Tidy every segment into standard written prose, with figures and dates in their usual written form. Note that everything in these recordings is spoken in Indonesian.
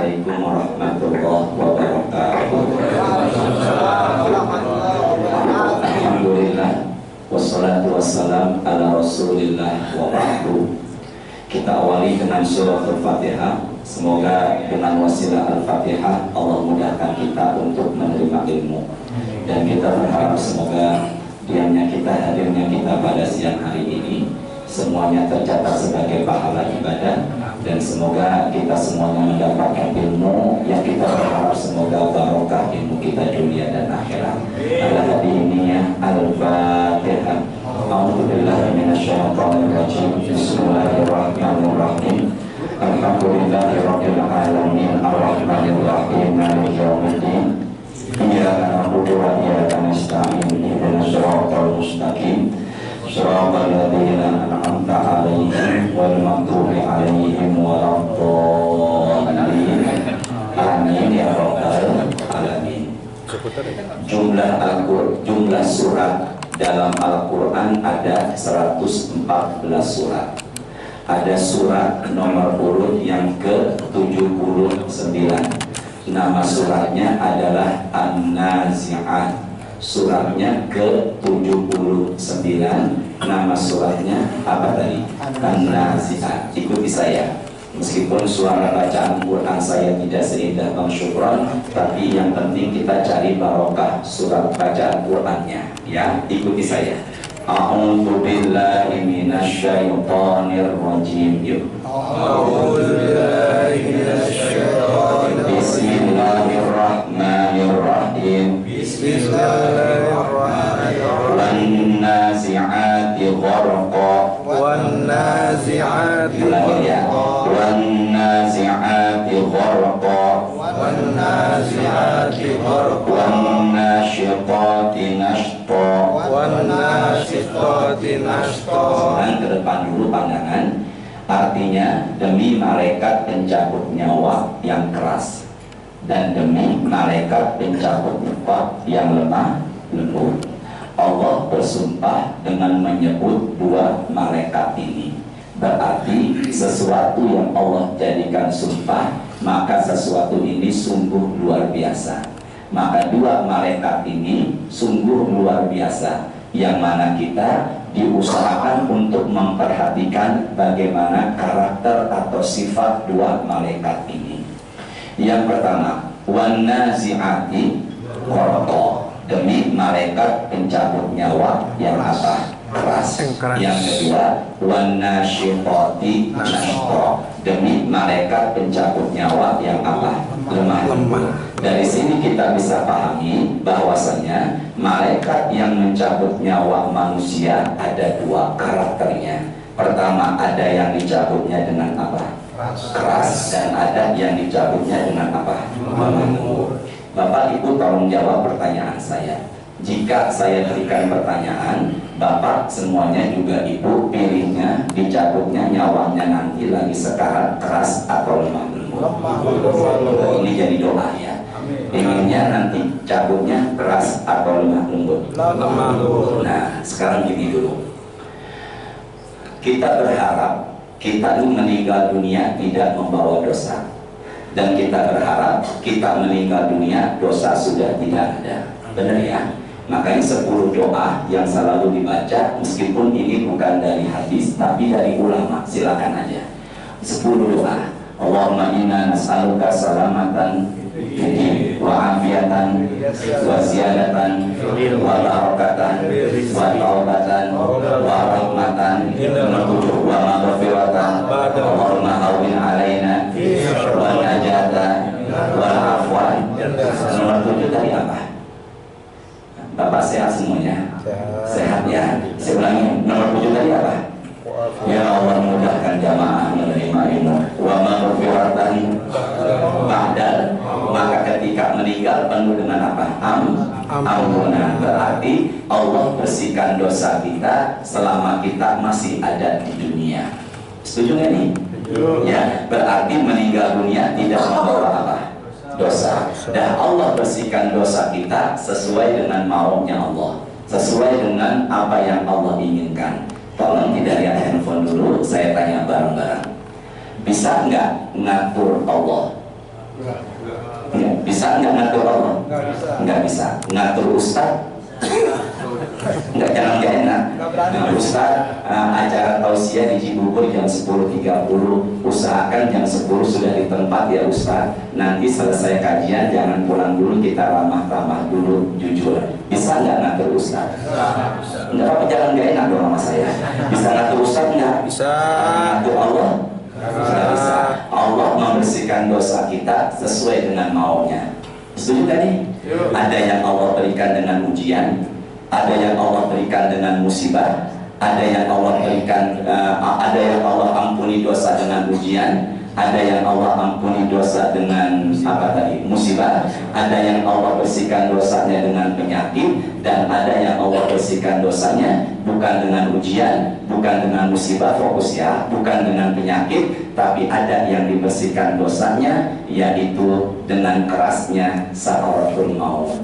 Assalamualaikum warahmatullahi wabarakatuh. Alhamdulillah wassalatu wassalam ala rasulillah wa ba'du. Kita awali dengan surah Al-Fatihah. Semoga dengan wasilah Al-Fatihah Allah mudahkan kita untuk menerima ilmu. Dan kita berharap semoga diamnya kita, hadirnya kita pada siang hari ini semuanya tercatat sebagai pahala ibadah. Dan semoga kita semuanya mendapatkan ilmu yang kita berharap semoga barokah ilmu kita dunia dan akhirat. Ala hadiniya Al-Fatihah. A'udzubillahi minasyaitonirrajim. Bismillahirrahmanirrahim. Alhamdulillahirabbil alamin arrahmanir rahim maliki yaumiddin. Iyyaka na'budu wa iyyaka nasta'in. Ihdinas siratal mustaqim. Shiratal ladzina an'amta 'alaihim wal maghdubi 'alaihim waladdallin. Amin ya rabbal alamin. Jumlah surat dalam Al-Qur'an ada 114 surat. Ada surat nomor urut yang ke-79. Nama suratnya adalah An-Nazi'at. Suratnya ke-79. Nama suratnya apa tadi? An-Nazi'at. Ikuti saya. Meskipun suara bacaan Quran saya tidak seindah Bang Syukron, tapi yang penting kita cari barokah surat bacaan Qurannya. Ya, ikuti saya. A'udzu billahi minasyaitonir rajim. A'udzu billahi minasyaitonir rajim. Bismillahirrahmanirrahim. Bismillahirrahmanirrahim. Wan-nazi'ati gharqa. Wan-nazi'ati gharqa. Wan-nazi'ati gharqa. Wan-nazi'ati gharqa. Wan-nasyiqati nashqa. Wan-nasyiqati nashqa. Sekarang ke depan dulu pandangan. Artinya demi malaikat pencabut nyawa yang keras dan demi malaikat pencabut nyawa yang lemah lembut, Allah bersumpah dengan menyebut dua malaikat ini. Berarti sesuatu yang Allah jadikan sumpah, maka sesuatu ini sungguh luar biasa. Maka dua malaikat ini sungguh luar biasa, yang mana kita diusahakan untuk memperhatikan bagaimana karakter atau sifat dua malaikat ini. Yang pertama, wan-nazi'ati gharqa, demi malaikat pencabut nyawa yang apa? Keras. Yang kedua, wan-nasyiqati nashqa, demi malaikat pencabut nyawa yang apa? Lemah lembut. Dari sini kita bisa pahami bahwasanya malaikat yang mencabut nyawa manusia ada dua karakternya. Pertama, ada yang dicabutnya dengan apa? Keras. Dan ada yang dicabutnya dengan apa? Lembut. Bapak Ibu tolong jawab pertanyaan saya. Jika saya berikan pertanyaan, Bapak semuanya juga Ibu pilihnya dicabutnya nyawanya nanti lagi sekarang keras atau lemah lembut? Ini jadi doa ya. Inginnya nanti cabutnya keras atau lemah lembut? Nah, sekarang gini dulu. Kita berharap kita meninggal dunia tidak membawa dosa. Dan kita berharap kita meninggal dunia dosa sudah tidak ada. Benar ya? Makanya 10 doa yang selalu dibaca, meskipun ini bukan dari hadis tapi dari ulama, silakan aja. 10 doa. Allahumma inna nas'aluka salamatan wa afiatan wa ziyadatan wa barakatan wa taubatan wa rahmatan wa maghfiratan. Allahumma hawwin alaina wa najata wa afwan. Nomor 7 tadi apa? Bapak sehat semuanya? Sehat ya? Saya ulangi, nomor 7 tadi apa? Ya Allah mudahkan jamaah menerima ilmu. Wa maghfiratan ba'dal, maka ketika meninggal penuh dengan apa? Ampunan. Berarti Allah bersihkan dosa kita selama kita masih ada di dunia. Setuju nggak nih? Ya, berarti meninggal dunia tidak membawa apa? Dosa. Dan Allah bersihkan dosa kita sesuai dengan maunya Allah, sesuai dengan apa yang Allah inginkan. Tolong tidak lihat handphone dulu, saya tanya bareng-bareng. Bisa nggak ngatur Allah? Bisa nggak ngatur Allah? Nggak bisa. Ngatur Ustaz? Nggak, jangan nggak enak. Ustaz, acara tausiah di Cibubur jam 10.30. Usahakan jam 10 sudah di tempat ya Ustaz. Nanti selesai kajian jangan pulang dulu, kita ramah-ramah dulu, jujur. Bisa nggak ngatur Ustaz? Nggak apa-apa, jangan nggak enak dong sama saya. Bisa ngatur Ustaz nggak? Bisa. Ngatur Allah? Nggak bisa. Allah membersihkan dosa kita sesuai dengan maunya. Setuju tadi? Ada yang Allah berikan dengan ujian, ada yang Allah berikan dengan musibah, ada yang Allah berikan, ada yang Allah ampuni dosa dengan ujian, ada yang Allah ampuni dosa dengan musibah, ada yang Allah bersihkan dosanya dengan penyakit, dan ada yang Allah bersihkan dosanya bukan dengan ujian, bukan dengan musibah, fokus ya, bukan dengan penyakit, tapi ada yang dibersihkan dosanya yaitu dengan kerasnya sakaratul maut.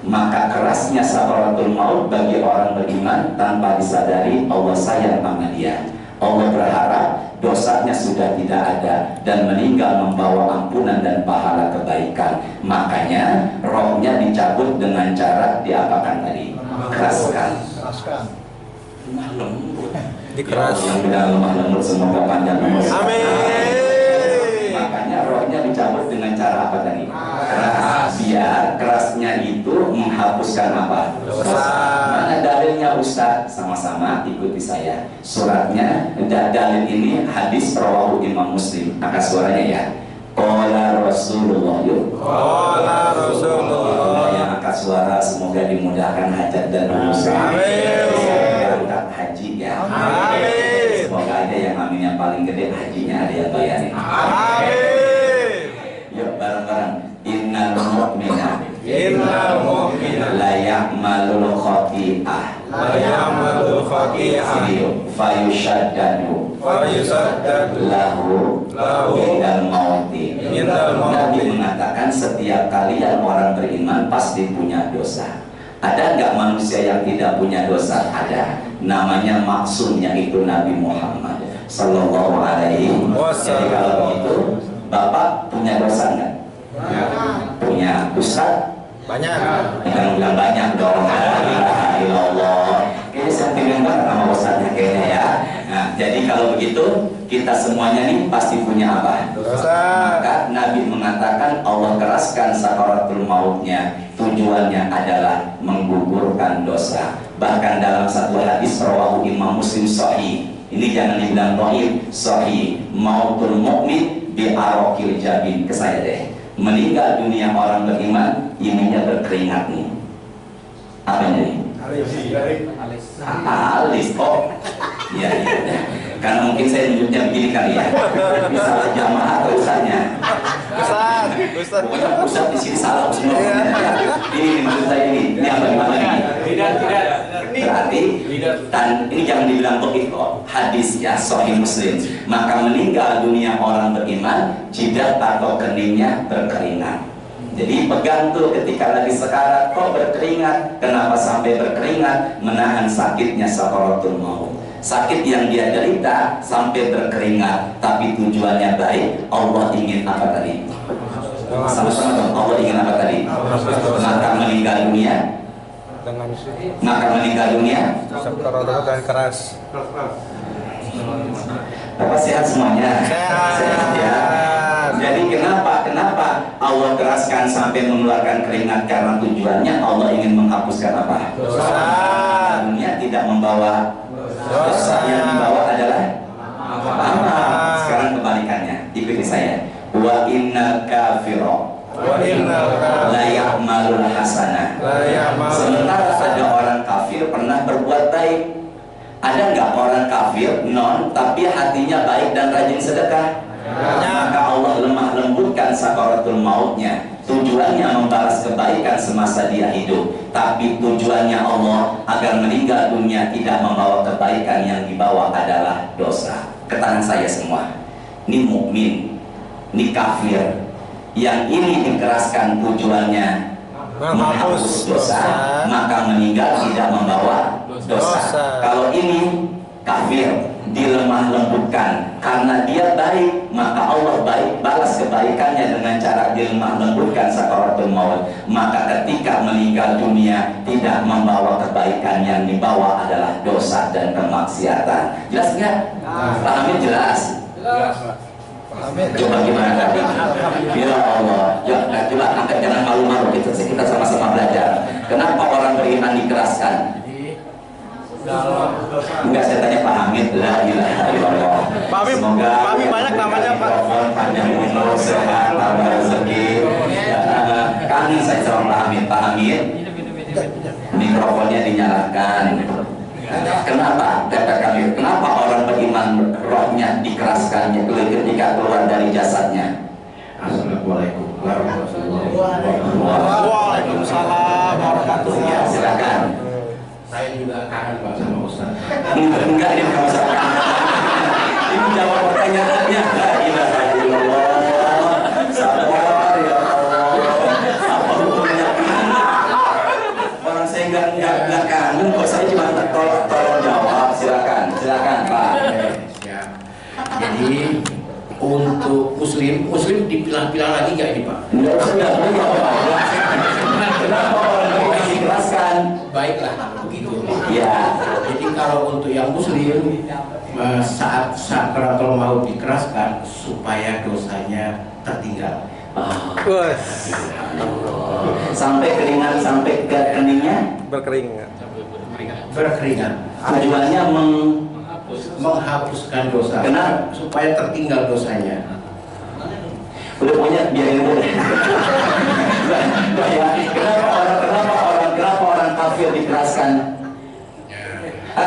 Maka kerasnya sakaratul maut bagi orang beriman tanpa disadari Allah sayang sama dia. Allah berharap dosanya sudah tidak ada dan meninggal membawa ampunan dan pahala kebaikan. Makanya rohnya dicabut dengan cara diapakan tadi? Keraskan. Lemah lembut. Dikeras. Yang tidak lemah lembut semoga panjang umur. Amin. Makanya rohnya dicabut dengan cara apa tadi? Keras. Biar kerasnya itu menghapuskan apa? Dosa. Mana dalilnya Ustaz? Sama-sama ikuti saya. Suratnya, dalil ini hadis rawahu Imam Muslim. Angkat suaranya ya. Qala Rasulullah. Yuk. Qala Rasulullah. Yang angkat suara semoga dimudahkan hajat dan urusan. Berangkat haji ya. Amin. Semoga ada yang aminnya paling gede, hajinya ada yang bayarin. Amin. Yuk bareng-bareng. Innal mu'mina la ya'malul khati'ah fayushaddadu lahu indal mauti. Nabi mengatakan setiap kalian orang beriman pasti punya dosa. Ada nggak manusia yang tidak punya dosa? Ada. Namanya maksudnya itu Nabi Muhammad Sallallahu Alaihi Wasallam. Jadi kalau begitu, Bapak punya dosa nggak? Punya. Ustaz? Banyak. Jangan bilang banyak dong. La ilaha illallah. Kayaknya sentimen banget sama Ustaznya kayaknya ya. Nah, jadi kalau begitu kita semuanya nih pasti punya apa? Dosa. Maka Nabi mengatakan Allah keraskan sakaratul mautnya. Tujuannya adalah menggugurkan dosa. Bahkan dalam satu hadis rawahu Imam Muslim sahih. Ini jangan dibilang dhaif, sahih. Mautul mukmin bi araqil jabin. Ke saya deh. Meninggal dunia orang beriman, ininya berkeringat nih. Apa ini? Alis. Oh, iya. Karena mungkin saya tunjuknya begini kali ya. Misalnya jamaah atau usahanya. Ustaz. Pokoknya pusat di sini salah semua. Ini maksud saya ini. Ini apa gimana ini? Tidak. Berarti dan ini jangan dibilang dhaif kok. Hadis ya sahih Muslim. Maka meninggal dunia orang beriman, jidat atau keningnya berkeringat. Jadi pegang tuh ketika lagi sekarat kok berkeringat. Kenapa sampai berkeringat? Menahan sakitnya sakaratul maut. Sakit yang dia derita sampai berkeringat, tapi tujuannya baik. Allah ingin apa tadi? Sama-sama dong. Allah ingin apa tadi? Maka meninggal dunia. Maka meninggal dunia. Dan keras. Bapak sehat semuanya? Sehat ya. Jadi kenapa Allah keraskan sampai mengeluarkan keringat? Karena tujuannya Allah ingin menghapuskan apa? Dosa. Dunia tidak membawa dosa, yang dibawa adalah amal. Sekarang kebalikannya, ikuti saya. Wa innal kafiro la ya'malul hasanah. Sementara ada orang kafir pernah berbuat baik. Ada nggak orang kafir non tapi hatinya baik dan rajin sedekah? Maka Allah lemah lembutkan sakaratul mautnya. Tujuannya membalas kebaikan semasa dia hidup, tapi tujuannya Allah agar meninggal dunia tidak membawa kebaikan, yang dibawa adalah dosa. Ke tangan saya semua. Ini mukmin, ini kafir. Yang ini dikeraskan tujuannya menghapus dosa, maka meninggal tidak membawa dosa. Kalau ini kafir, dilemah lembutkan. Karena dia baik, maka Allah baik balas kebaikannya dengan cara dilemah lembutkan sakaratul maut. Maka ketika meninggal dunia tidak membawa kebaikan, yang dibawa adalah dosa dan kemaksiatan. Jelas nggak? Pahamnya jelas? Coba gimana tadi? Ya Allah, ya coba angkat, jangan malu-malu, kita sama-sama belajar. Kenapa orang beriman dikeraskan? Enggak, saya tanya Pak Hamid. La ilaha illallah. Pak Hamid, Semoga Pak Hamid banyak namanya, Pak. panjang umur, sehat, tambah rezeki. Kangen saya sama Pak Hamid. Pak Hamid, mikrofonnya dinyalakan. Kenapa? Kata kami, kenapa orang beriman rohnya dikeraskannya ketika keluar dari jasadnya? Assalamualaikum warahmatullahi wabarakatuh. Waalaikumsalam warahmatullahi Ya, wabarakatuh. silakan. Saya juga kangen Pak sama Ustaz. Enggak, ini bukan masalah. Ini jawab pertanyaannya. La ilaha illallah. Sabar ya Allah. Apa hukumnya? Orang saya enggak kangen kok, saya cuma tolong jawab. Silakan Pak. Ya. Jadi untuk muslim dipilah-pilah lagi nggak ini Pak? Enggak usah Pak. Kenapa orang beriman dikeraskan? Baiklah begitu. Ya. Jadi kalau untuk yang muslim saat sakaratul maut dikeraskan supaya dosanya tertinggal. Wes, Sampai keringat, sampai ke keningnya. berkering. Berkeringat. Tujuannya Menghapuskan dosa. Kenapa? Supaya tertinggal dosanya. udah punya biarin dulu. Ya, kenapa orang kafir dikeraskan?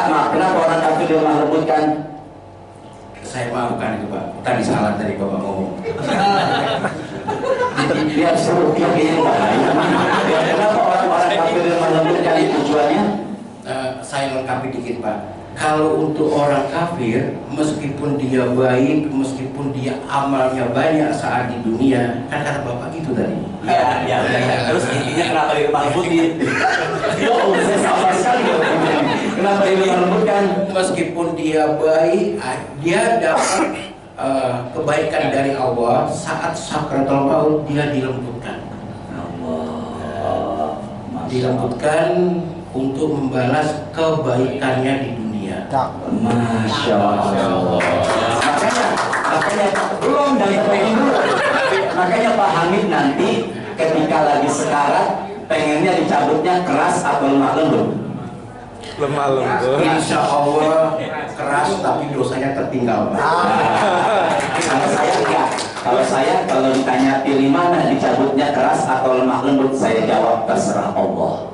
Kenapa orang kafir dilemah lembutkan? Saya maafkan itu Pak. Tadi salah tadi Bapak ngomong. Biar seru, biar ini bahaya. Kenapa orang kafir dilemah lembutkan? Tujuannya? Saya lengkapi dikit Pak. Kalau untuk orang kafir, meskipun dia baik, meskipun dia amalnya banyak saat di dunia, kan kata Bapak gitu tadi. Ya. Terus intinya kenapa dilemah lembutin? Ya Allah, saya sabar sekali. Kenapa dilemah lembutkan? Meskipun dia baik, dia dapat kebaikan dari Allah. Saat sakaratul maut dia dilembutkan. Dilembutkan untuk membalas kebaikannya di dunia. Masya Allah. Makanya belum dari pengen dulu. Makanya Pak Hamid nanti ketika lagi sekarat pengennya dicabutnya keras atau lemah lembut? Lemah lembut. Insya Allah keras tapi dosanya tertinggal. Kalau saya enggak. Kalau ditanya pilih mana, dicabutnya keras atau lemah lembut, saya jawab terserah Allah.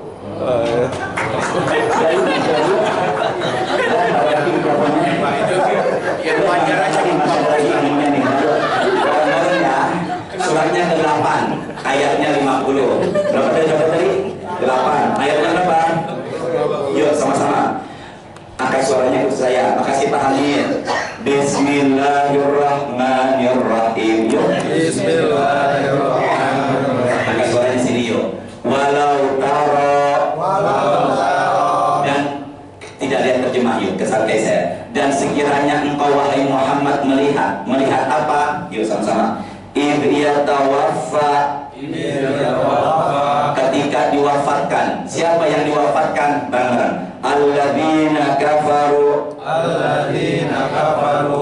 Ya wajar aja Suratnya ke-8, ayatnya 50. Berapa tadi? 8. Ayatnya berapa? Yuk sama-sama. Angkat suaranya ke saya. Makasih Pak Hamid. Bismillahirrahmanirrahim. Yuk. Bismillahirrahmanirrahim. Angkat suaranya sini yuk. Walau taro. Dan tidak lihat terjemah yuk, kesantai saya. Dan sekiranya engkau wahai Muhammad melihat apa? Yuk sama-sama. Tawaffa, ketika diwafatkan. Siapa yang diwafatkan? Bareng-bareng. Alladzina kafaru.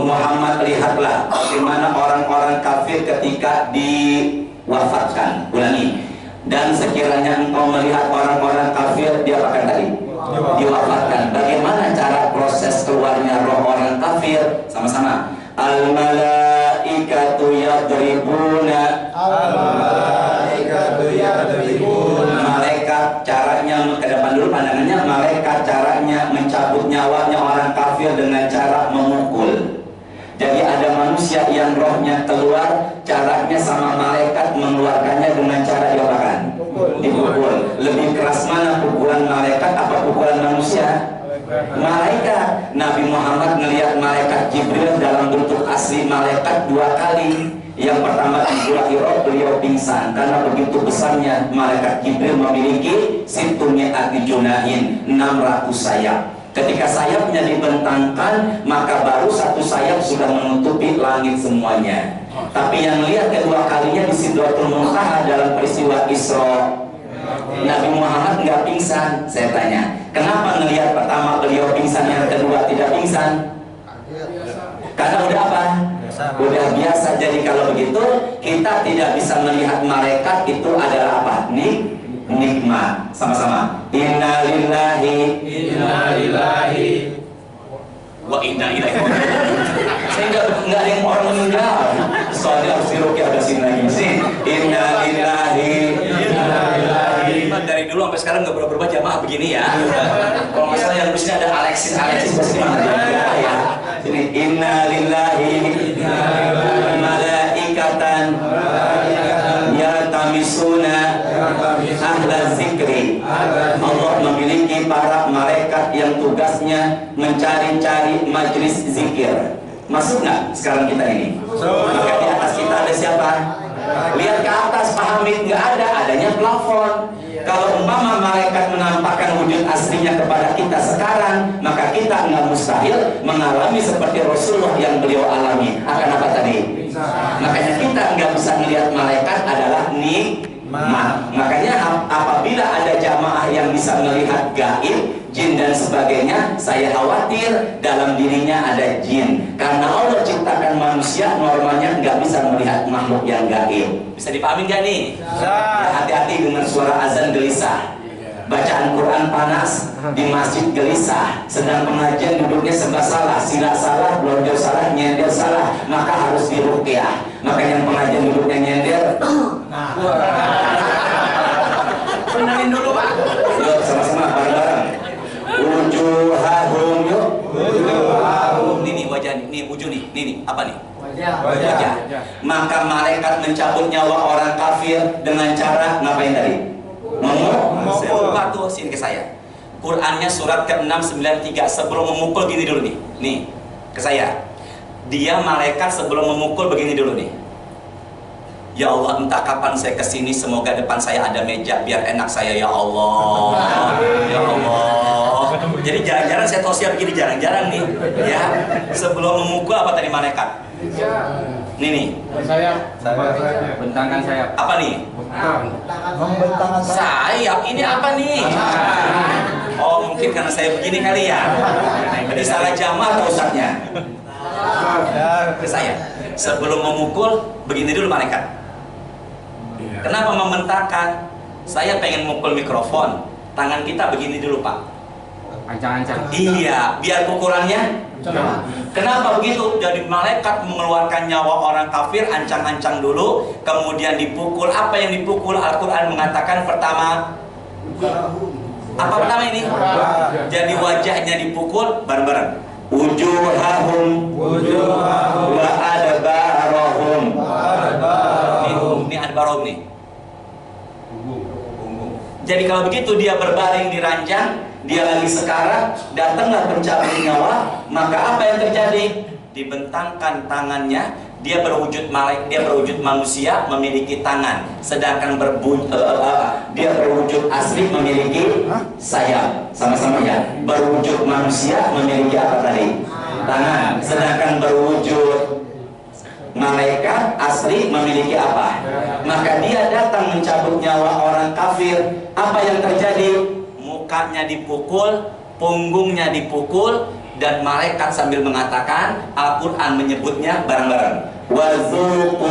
Muhammad lihatlah bagaimana orang-orang kafir ketika diwafatkan. Ulangi. Dan sekiranya engkau melihat orang-orang kafir diapakan tadi? Diwafatkan. Bagaimana cara proses keluarnya roh orang kafir? Sama-sama. Al-malaikatu yadribuna. Malaikat caranya, ke depan dulu pandangannya. Malaikat caranya mencabut nyawanya orang kafir dengan cara memukul. Jadi ada manusia yang rohnya keluar, caranya sama malaikat mengeluarkannya dengan cara diapakan? Dipukul. Lebih keras mana pukulan malaikat apa pukulan manusia? Malaikat. Nabi Muhammad melihat malaikat Jibril dalam bentuk asli malaikat 2 kali. Yang pertama di Gua Hira beliau pingsan karena begitu besarnya malaikat Jibril memiliki situnya ati junahin 600 sayap. Ketika sayapnya dibentangkan, maka baru satu sayap sudah menutupi langit semuanya. Tapi yang lihat kedua kalinya di Sidratul Muntaha dalam peristiwa Isra, Nabi Muhammad nggak pingsan. Saya tanya, kenapa ngelihat pertama beliau pingsan, yang kedua tidak pingsan? Karena udah apa? Udah biasa. Jadi kalau begitu, kita tidak bisa melihat malaikat itu adalah apa? Nikmat. Sama-sama. Inna lillahi wa inna ilaihi raji'un. Saya nggak ada yang orang meninggal. Soalnya harus diruqyah ada sini lagi sih. Inna lillahi. Dari dulu sampai sekarang nggak berubah jamaah begini ya. Kalau masalah yang bisnya ada Alexis pasti ya. Ini inna lillahi malaikatan yaltamisuna ahla zikri. Allah memiliki para malaikat yang tugasnya mencari-cari majlis zikir. Masuk nggak sekarang kita ini? Maka di atas kita ada siapa? Lihat ke atas, Pak Hamid, nggak ada, adanya plafon. Kalau umpama malaikat menampakkan wujud aslinya kepada kita sekarang, maka kita nggak mustahil mengalami seperti Rasulullah yang beliau alami. Akan apa tadi? Makanya kita nggak bisa melihat malaikat adalah nikmat. Makanya apabila ada jamaah yang bisa melihat gaib, jin dan sebagainya, saya khawatir dalam dirinya ada jin. Karena Allah ciptakan manusia normalnya nggak bisa melihat makhluk yang gaib. Bisa dipahami nggak nih? Ya, hati-hati dengan suara azan gelisah, bacaan Quran panas di masjid gelisah, sedang pengajian duduknya serba salah, sila salah, blonjo salah, nyender salah, maka harus diruqyah. Maka yang pengajian duduknya nyender, benerin dulu Pak. Yuk sama-sama bareng-bareng. Wujuhahum yuk. Wujuhahum. Ini wajah nih, wujud nih, apa nih? Wajah. Maka malaikat mencabut nyawa orang kafir dengan cara ngapain tadi? Memukul. Tuh sini ke saya. Qurannya surat ke-693. Sebelum memukul gini dulu nih. Nih ke saya. Dia malaikat sebelum memukul begini dulu nih. Ya Allah, entah kapan saya kesini, semoga depan saya ada meja biar enak saya, ya Allah. Ya Allah. Jadi jarang-jarang saya tausiah begini, jarang-jarang nih. Ya, sebelum memukul apa tadi malaikat? Nih. Sayap. Bentangkan sayap. Apa nih? Membentangkan Sayap. Ini apa nih? Oh, mungkin karena saya begini kali ya. Jadi salah jamaah atau ustadznya? Ke saya. Sebelum memukul, begini dulu malaikat. Kenapa membentangkan? Saya pengen mukul mikrofon. Tangan kita begini dulu Pak. Ancang-ancang. Iya, biar pukulannya. Kenapa begitu? Jadi malaikat mengeluarkan nyawa orang kafir, ancang-ancang dulu, kemudian dipukul. Apa yang dipukul? Al-Quran mengatakan pertama. Apa pertama ini? Jadi wajahnya dipukul bareng-bareng. Wujuhahum wa adbarahum. Ini adbarahum nih. Jadi kalau begitu dia berbaring di ranjang, dia lagi sekarat, datanglah pencabut nyawa, maka apa yang terjadi? Dibentangkan tangannya, dia berwujud manusia memiliki tangan, sedangkan dia berwujud asli memiliki sayap. Sama-sama ya, berwujud manusia memiliki apa tadi? Tangan, sedangkan berwujud malaikat asli memiliki apa? Maka dia datang mencabut nyawa orang kafir. Apa yang terjadi? Mukanya dipukul, punggungnya dipukul, dan malaikat sambil mengatakan, Al-Quran menyebutnya bareng-bareng. Wazuku,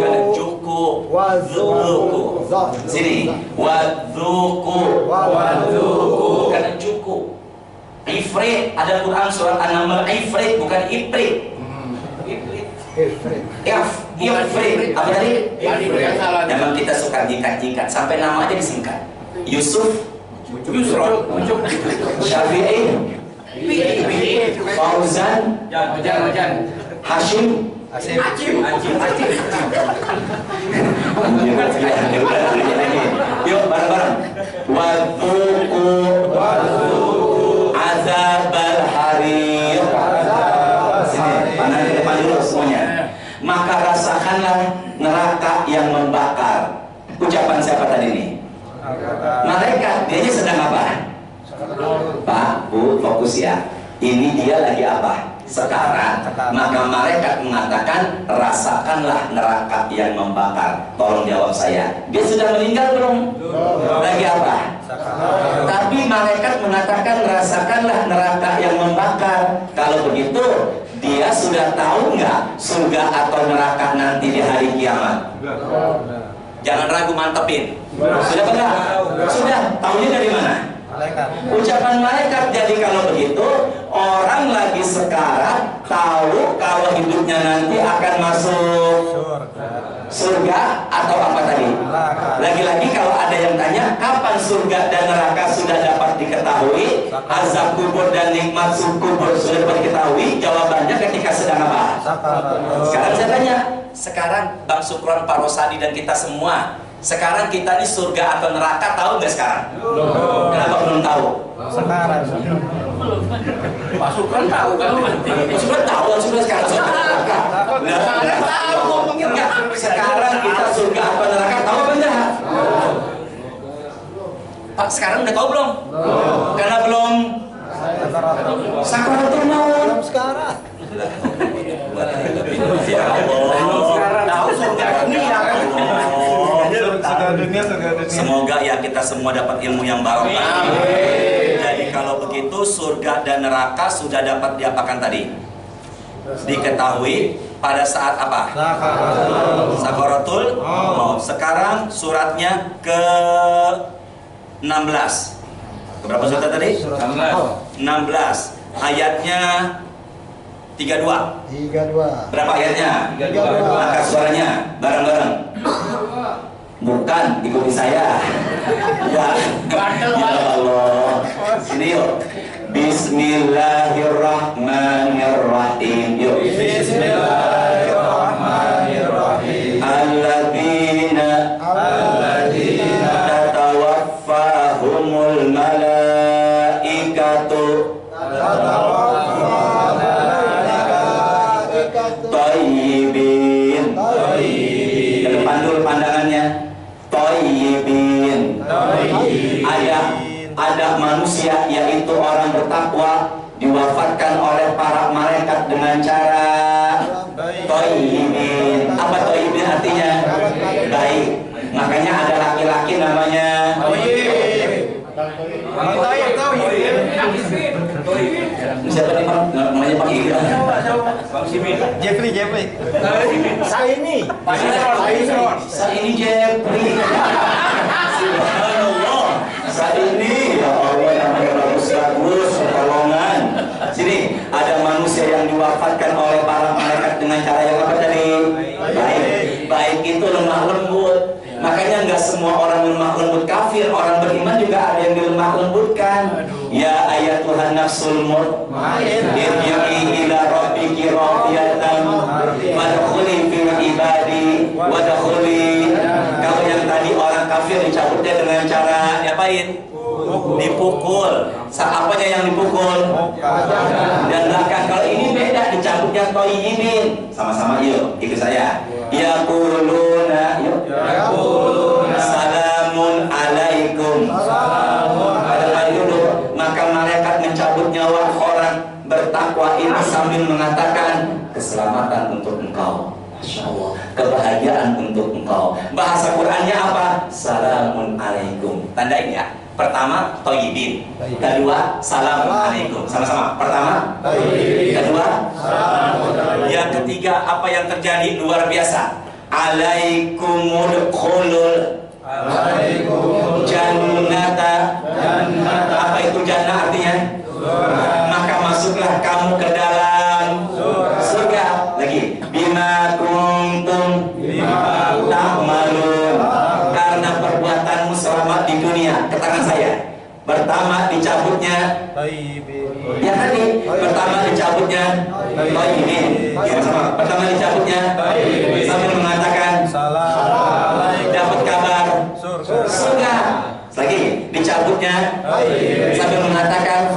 karena cuku, wazuku. Sini, wazuku, karena cuku. Ifrit, ada Quran surat An-Naml, Ifrit bukan Ifrit. Ifrit, apa tadi? Memang kita suka jikat-jikat, sampai nama aja disingkat. Yusuf, Syafi'i, Fauzan, Hashim, Yuk bareng-bareng. Wadzuku azabal harir. Panah di depan dulu semuanya. Maka rasakanlah neraka yang membakar. Ucapan siapa tadi ini? Malaikat. Dia sedang apa? Pak, Bu, fokus ya. Ini dia lagi apa? Sekarang. Maka malaikat mengatakan, rasakanlah neraka yang membakar. Tolong jawab saya. Dia sudah meninggal belum? Lagi apa? Tapi malaikat mengatakan, rasakanlah neraka yang membakar. Kalau begitu, dia sudah tahu nggak surga atau neraka nanti di hari kiamat? Jangan ragu, mantepin. Sudah enggak? Sudah. Tahunya dari mana? Ucapan malaikat. Jadi kalau begitu, orang lagi sekarat tahu kalau hidupnya nanti akan masuk surga atau apa tadi? Lagi-lagi kalau ada yang tanya kapan surga dan neraka sudah dapat diketahui, azab kubur dan nikmat kubur sudah dapat diketahui, jawabannya ketika sedang apa? Sekarang saya tanya, sekarang Bang Sukron, Pak Rosadi dan kita semua, sekarang kita ini surga atau neraka tahu nggak sekarang? Kenapa belum tahu? Sekarang. Pak Sukron tahu kan? Sudah tahu, sudah sekarang surga atau neraka. Nggak tahu ngomongnya nggak. Sekarang kita surga atau neraka tahu apa enggak? Pak, sekarang udah tahu belum? Karena belum sakaratul maut. Sekarang. Ya Allah. Sekarang tahu surga dunia kan? Semoga ya kita semua dapat ilmu yang barokah. Jadi kalau begitu surga dan neraka sudah dapat diapakan tadi? Diketahui pada saat apa? Sakaratul maut. Sekarang suratnya ke 16. Berapa surat tadi? 16. Ayatnya 32. 32. Berapa ayatnya? 32. Angkat suaranya bareng-bareng. Bukan, ikuti saya. Ya, ya Allah. Sini yuk. Bismillahirrahmanirrahim. Yuk. Bismillahirrahmanirrahim. Alladzina tatawaffahumul malaikatu thayyibin. Ke depan dulu pandangannya. Thayyibin. Ada manusia yaitu orang bertakwa diwafatkan oleh para malaikat dengan cara thayyibin. Apa thayyibin artinya? Baik. Makanya ada laki-laki namanya siapa nih Pak? Namanya Pak Iga. Jeffrey. Saini Jeffrey. Subhanallah. Saini, ya Allah, namanya bagus, pertolongan. Sini, ada manusia yang diwafatkan oleh para malaikat dengan cara yang apa tadi? Baik itu lemah lembut. Makanya nggak semua orang lemah lembut kafir, orang beriman juga ada yang dilemah lembutkan. Ya ayat Tuhan nafsul irji'i ila rabbiki radiyatan wadkhuli fi ibadi wadkhuli. Kalau yang tadi orang kafir dicabutnya dengan cara diapain? Dipukul. Apanya yang dipukul? Dan belakang. Kalau ini beda, dicabutnya thayyibin. Sama-sama yuk, ikut saya. Yaquluna yuk. Salamun alaikum. Pada dulu, maka malaikat mencabut nyawa orang bertakwa ini sambil mengatakan keselamatan untuk engkau. Masya Allah, kebahagiaan untuk engkau. Bahasa Qurannya apa? Salamun alaikum. Tandain ya. Pertama, thayyibin. Kedua, salamun alaikum. Sama-sama. Pertama, kedua, yang ketiga, apa yang terjadi luar biasa. Alaikumul khulul jannata. Apa itu jannah artinya? Maka masuklah kamu ke dalam surga. Lagi, bima kuntum ta'malun. Karena perbuatanmu selama di dunia. Ke tangan saya. Pertama dicabutnya ya tadi. Pertama dicabutnya thayyibin. Ya sama. Pertama dicabutnya sambil mengatakan dapat kabar surga. Lagi dicabutnya sambil mengatakan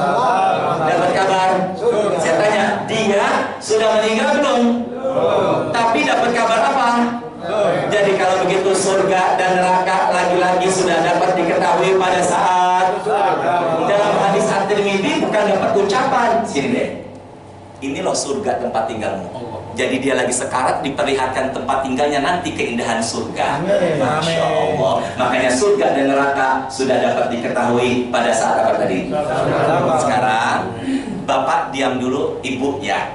dapat kabar. Saya tanya, dia sudah meninggal belum? Tapi dapat kabar apa? Jadi kalau begitu surga dan neraka lagi-lagi sudah dapat diketahui pada saat dalam hadis bukan dapat ucapan. Sini deh. Ini loh surga tempat tinggalmu. Jadi dia lagi sekarat diperlihatkan tempat tinggalnya nanti, keindahan surga. Masya Allah. Makanya surga dan neraka sudah dapat diketahui pada saat apa tadi? Sekarang Bapak diam dulu, Ibu ya.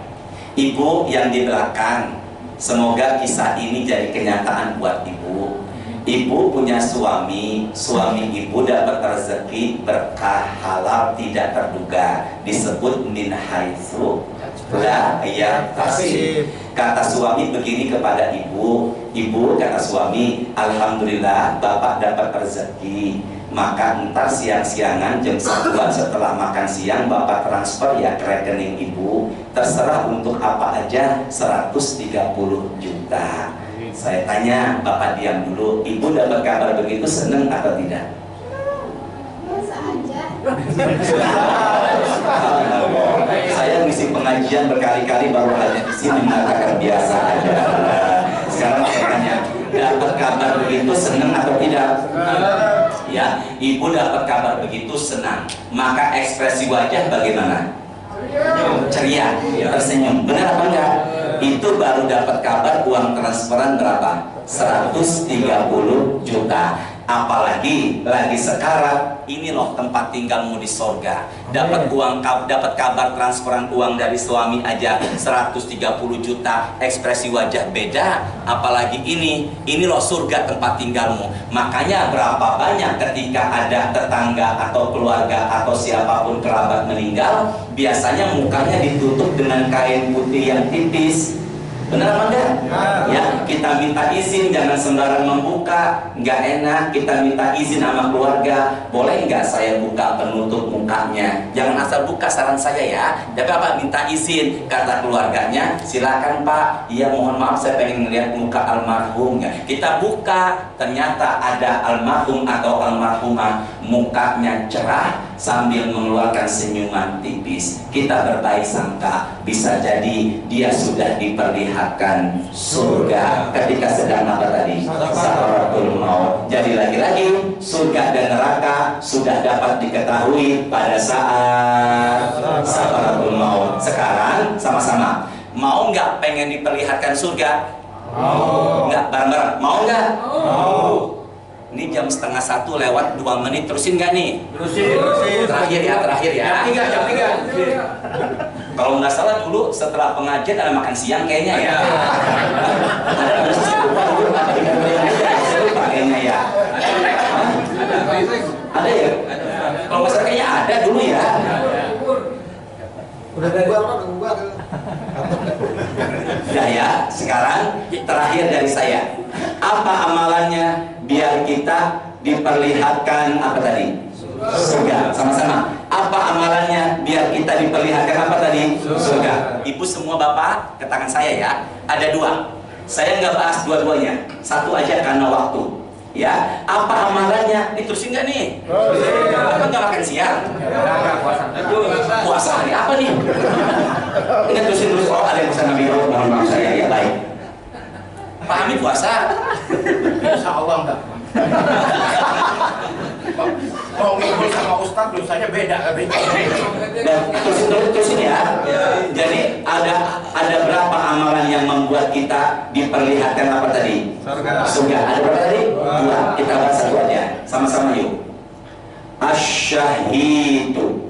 Ibu yang di belakang, semoga kisah ini jadi kenyataan buat Ibu. Ibu punya suami Ibu dapat rezeki berkah halal tidak terduga, disebut min haitsu la yahtasib. Kata suami begini kepada Ibu, Ibu kata suami, alhamdulillah Bapak dapat rezeki, maka ntar siang-siangan jam 1-an setelah makan siang Bapak transfer ya ke rekening Ibu, terserah untuk apa aja, 130 juta. Saya tanya, Bapak diam dulu, Ibu dapat kabar begitu seneng atau tidak? Biasa aja. Saya ngisi pengajian berkali-kali baru hanya di sini mengatakan biasa aja. Sekarang saya tanya, dapat kabar begitu senang atau tidak? Ya, Ibu dapat kabar begitu senang. Maka ekspresi wajah bagaimana? Ceria, tersenyum. Benar apa enggak? Itu baru dapat kabar uang transferan berapa? 130 juta. Apalagi lagi sekarat, ini loh tempat tinggalmu di sorga. Dapat kabar transferan uang dari suami aja 130 juta, ekspresi wajah beda. Apalagi ini loh surga tempat tinggalmu. Makanya berapa banyak ketika ada tetangga atau keluarga atau siapapun kerabat meninggal, biasanya mukanya ditutup dengan kain putih yang tipis. Benar apa enggak? Ya, kita minta izin jangan sembarang membuka, nggak enak. Kita minta izin sama keluarga, boleh nggak saya buka penutup mukanya? Jangan asal buka, saran saya ya. Tapi apa? Minta izin. Kata keluarganya, silakan Pak. Iya mohon maaf saya pengen ngeliat muka almarhum. Ya. Kita buka, ternyata ada almarhum atau almarhumah, mukanya cerah sambil mengeluarkan senyuman tipis. Kita berbaik sangka, bisa jadi dia sudah diperlihatkan surga ketika sedang apa tadi? Sakaratul maut. Jadi lagi-lagi surga dan neraka sudah dapat diketahui pada saat sakaratul maut. Sekarang sama-sama, mau nggak pengen diperlihatkan surga? Mau. Nggak bareng-bareng? Mau nggak? Mau. Ini jam 12:30 lewat 2 menit, terusin nggak nih? Terusin. Terakhir ya. Jam 3. Kalau nggak salah dulu setelah pengajian ada makan siang kayaknya ya. Ada saya lupa kayaknya ya. Ada ya? Kalau nggak salah kayaknya ada dulu ya. Ya, sekarang terakhir dari saya. Apa amalannya biar kita diperlihatkan apa tadi? Surga. Sama-sama. Apa amalannya biar kita diperlihatkan apa tadi? Surga. Ibu semua Bapak ke tangan saya ya. Ada 2. Saya nggak bahas dua-duanya. Satu aja karena waktu. Ya. Apa amalannya? Diterusin nggak nih? Apa nggak makan siang? Puasa hari apa nih? Ini terusin terus. Oh ada yang pesan Nabi Muhammad. Mohon maaf saya ya baik. Pak Hamid puasa? Insya Allah enggak. Mau ngikut sama Ustadz dosanya beda katanya. Dan terusin ya. Jadi ada berapa amalan yang membuat kita diperlihatkan apa tadi? Surga. Ada berapa tadi? 2. Kita bahas satu aja. Sama-sama yuk. Asyahidu.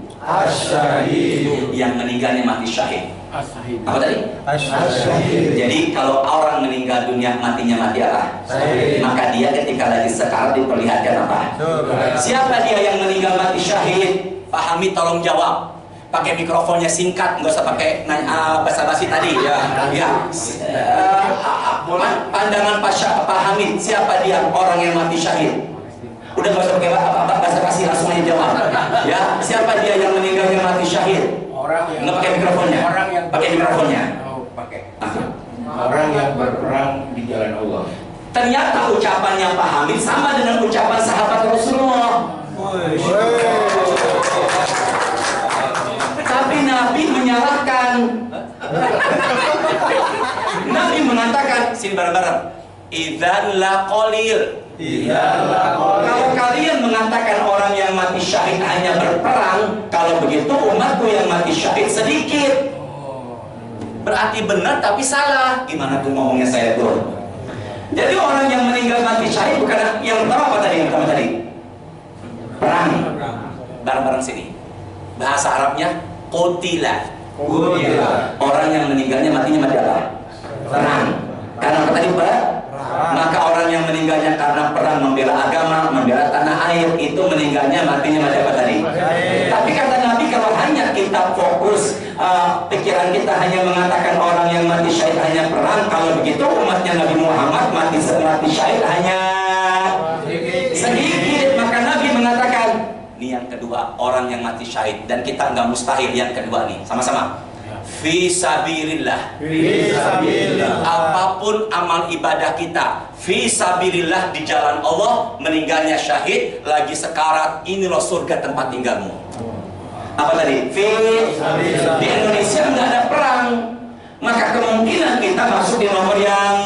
Yang meninggalnya mati syahid. Apa tadi? Jadi kalau orang meninggal dunia matinya mati apa? Maka dia ketika lagi sekarat diperlihatkan apa? Siapa dia yang meninggal mati syahid? Pak Hamid tolong jawab. Pakai mikrofonnya singkat, nggak usah pakai basa-basi tadi. Ya. Pandangan Pak Hamid, siapa dia orang yang mati syahid? Udah nggak usah pakai basa-basi, langsung aja jawab. Ya, siapa dia yang meninggalnya mati syahid? Nggak pakai mikrofonnya. Pakai mikrofonnya. Orang yang berperang di jalan Allah. Ternyata ucapannya Pak Hamid sama dengan ucapan sahabat Rasulullah. Tapi Nabi menyalahkan. Nabi mengatakan, sini bareng-bareng. idzan la qalil. Kalau kalian mengatakan orang yang mati syahid hanya berperang, kalau begitu umatku yang mati syahid sedikit. Berarti benar tapi salah. Gimana tuh ngomongnya saya tuh? Jadi orang yang meninggal mati syahid bukan yang pertama apa tadi? Yang pertama tadi perang. Bareng-bareng sini. Bahasa Arabnya qutila. Orang yang meninggalnya matinya mati apa? Perang. Karena apa tadi Pak? Maka orang yang meninggalnya karena perang membela agama, membela tanah air, itu meninggalnya matinya mati apa tadi? Tapi kata Nabi, kalau hanya kita fokus pikiran kita hanya mengatakan orang yang mati syahid hanya perang, kalau begitu umatnya Nabi Muhammad mati syahid hanya sedikit. Maka Nabi mengatakan, ini yang kedua, orang yang mati syahid, dan kita nggak mustahil yang kedua nih, sama-sama. Fi sabilillah. Apapun amal ibadah kita, fi sabilillah, di jalan Allah, meninggalnya syahid, lagi sekarat, inilah surga tempat tinggalmu. Apa tadi? Fi sabilillah. Di Indonesia nggak ada perang, maka kemungkinan kita masuk di nomor yang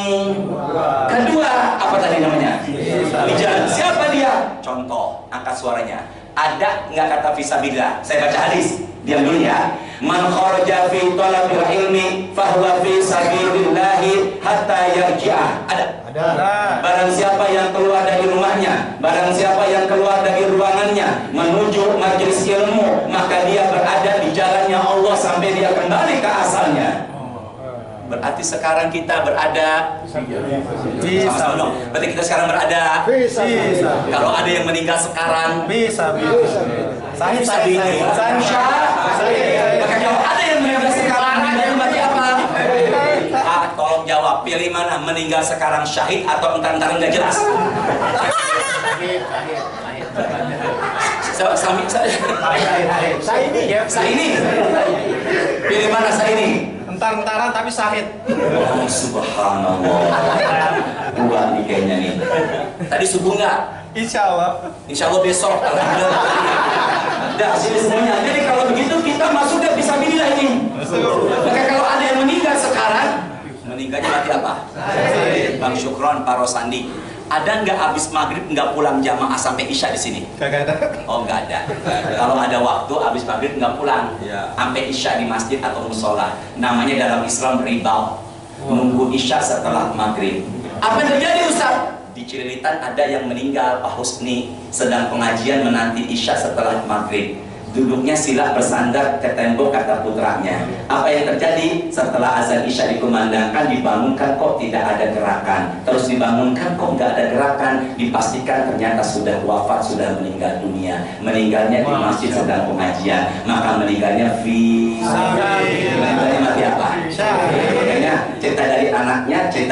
kedua. Apa tadi namanya? Di jalan. Siapa dia? Contoh, angkat suaranya. Ada nggak kata fisabilillah? Saya baca hadis. Diam dulu ya. Man kharaja fi talabil ilmi fahuwa fi sabilillahi hatta yarji'ah. Ada? Barang siapa yang keluar dari rumahnya, barang siapa yang keluar dari ruangannya menuju majelis ilmu, maka dia berada di jalannya Allah sampai dia kembali ke asalnya. Berarti sekarang kita berada sama-sama dong. Berarti kita sekarang berada. Kalau ada yang meninggal sekarang, Maka kalau ada yang meninggal sekarang, meninggal mati apa? Tolong jawab, pilih mana? Meninggal sekarang syahid atau entar-entar nggak jelas? Saya ini. Pilih mana saya ini? Entar-entaran tapi syahid. Oh, subhanallah. Buat nih kayaknya nih. Tadi subuh nggak? Insya Allah besok. Dah sini semuanya. Jadi kalau begitu kita masuk ke fisabilillah ini. Maka kalau ada yang meninggal sekarang, meninggalnya mati apa? Bang Syukron, Pak Rosandi. Ada nggak habis maghrib nggak pulang jamaah sampai isya di sini? Gak ada. Oh nggak ada. Kalau ada waktu habis maghrib nggak pulang, sampai isya di masjid atau musola. Namanya dalam Islam ribau. Nunggu isya setelah maghrib. Apa yang terjadi Ustaz? Di Cililitan ada yang meninggal, Pak Husni, sedang pengajian menanti isya setelah maghrib. Duduknya sila bersandar ke tembok, kata putranya. Apa yang terjadi? Setelah azan isya dikumandangkan, dibangunkan, kok tidak ada gerakan. Terus dibangunkan, kok nggak ada gerakan. Dipastikan ternyata sudah wafat, sudah meninggal dunia. Meninggalnya di masjid sedang pengajian. Maka meninggalnya meninggalnya mati apa? Makanya cerita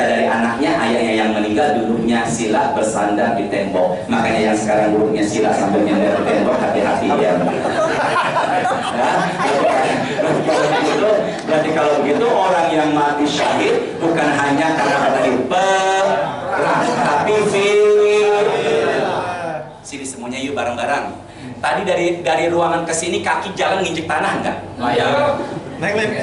dari anaknya, ayahnya yang meninggal duduknya sila bersandar di tembok. Makanya yang sekarang duduknya sila sambil nyender di tembok, hati-hati ya. Berarti kalau begitu orang yang mati syahid bukan hanya karena tadi perang, tapi sini semuanya yuk bareng-bareng. Tadi dari ruangan ke sini kaki jalan nginjek tanah enggak? Naik lift.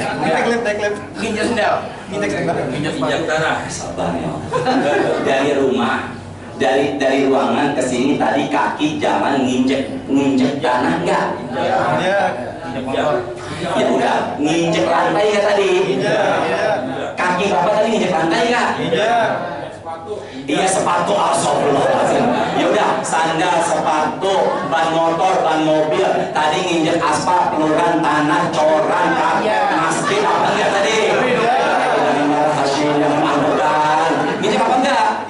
Nginjek sendal. Nginjek tanah. Sabar ya. Dari rumah, dari ruangan ke sini tadi kaki jalan nginjek tanah enggak? Ya udah, nginjek lantai ya tadi. Kaki Bapak tadi nginjek lantai enggak? Iya, sepatu, astagfirullahaladzim. Ya udah, sandal, sepatu, ban motor, ban mobil, tadi nginjek aspal, peluran tanah, coran, masjid, apa enggak tadi? Nginjek apa enggak?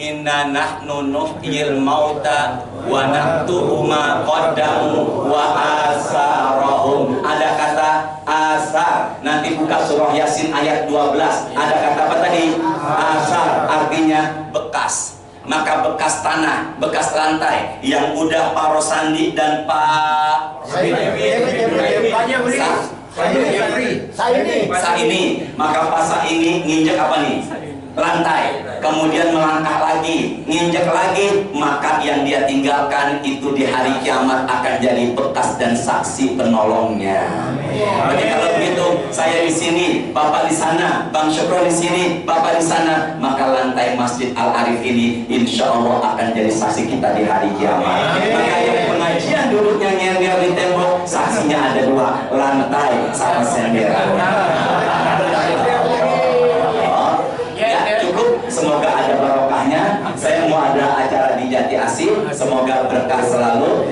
Inna nahnu nuhyil mauta wa naktubu ma qaddamu wa asarahum. Ada kata asar. Nanti buka surah Yasin ayat 12. Ada kata apa tadi? Asar, artinya bekas. Maka bekas tanah, bekas lantai yang udah Pak Rosandi dan Pak Saini. Maka Pak Saini nginjek apa nih? Lantai, kemudian melangkah lagi, nginjek lagi, maka yang dia tinggalkan itu di hari kiamat akan jadi bekas dan saksi penolongnya. Jadi kalau begitu, saya di sini, Bapak di sana, Bang Syukron di sini, Bapak di sana, maka lantai Masjid Al Arif ini insya Allah akan jadi saksi kita di hari kiamat. Maka yang pengajian duduknya nyender di tembok, saksinya ada 2 lantai sama sendera. Ya cukup, semoga ada barokahnya. Saya mau ada acara di Jati Asih, semoga berkah selalu.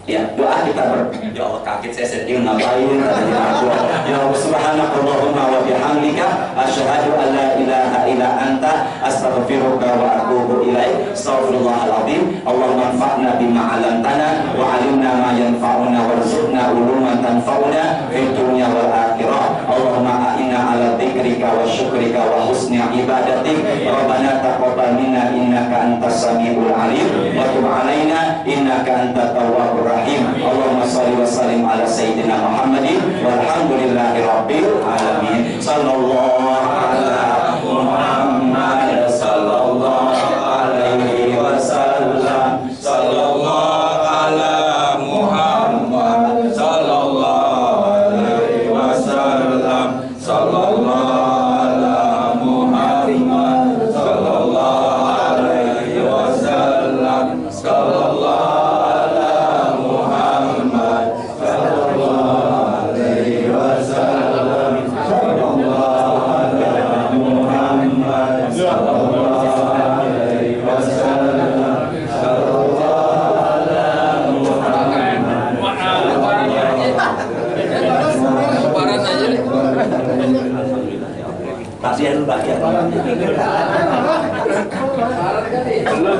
Ya, doa kita ya Allah, kaget saya sedih ngapain tadi doa. Ya Allah, subhanakallahumma wa bihamdika asyhadu an la ilaha illa anta astaghfiruka wa atubu ilaik. Astaghfirullahal azim. Allahumma anfa'na bima 'allamtana wa 'allimna ma yanfa'una warzuqna uluman tanfa'una fid dunya wal akhirah. Allahumma a'inna 'ala dzikrika wa syukrika wa husni ibadatik. Rabbana taqabbal minna innaka antas samiul 'alim wa tub 'alaina innaka antat tawwabur rahim. Allahumma shalli wa sallim ala sayyidina Muhammadin walhamdulillahi rabbil alamin. Sallallahu ala Muhammad sallallahu alaihi wasallam. Sallallahu ala Muhammad sallallahu alaihi wasallam. Sallallahu ala Muhammad sallallahu alaihi wasallam. Sallallahu pasien bagian Belum.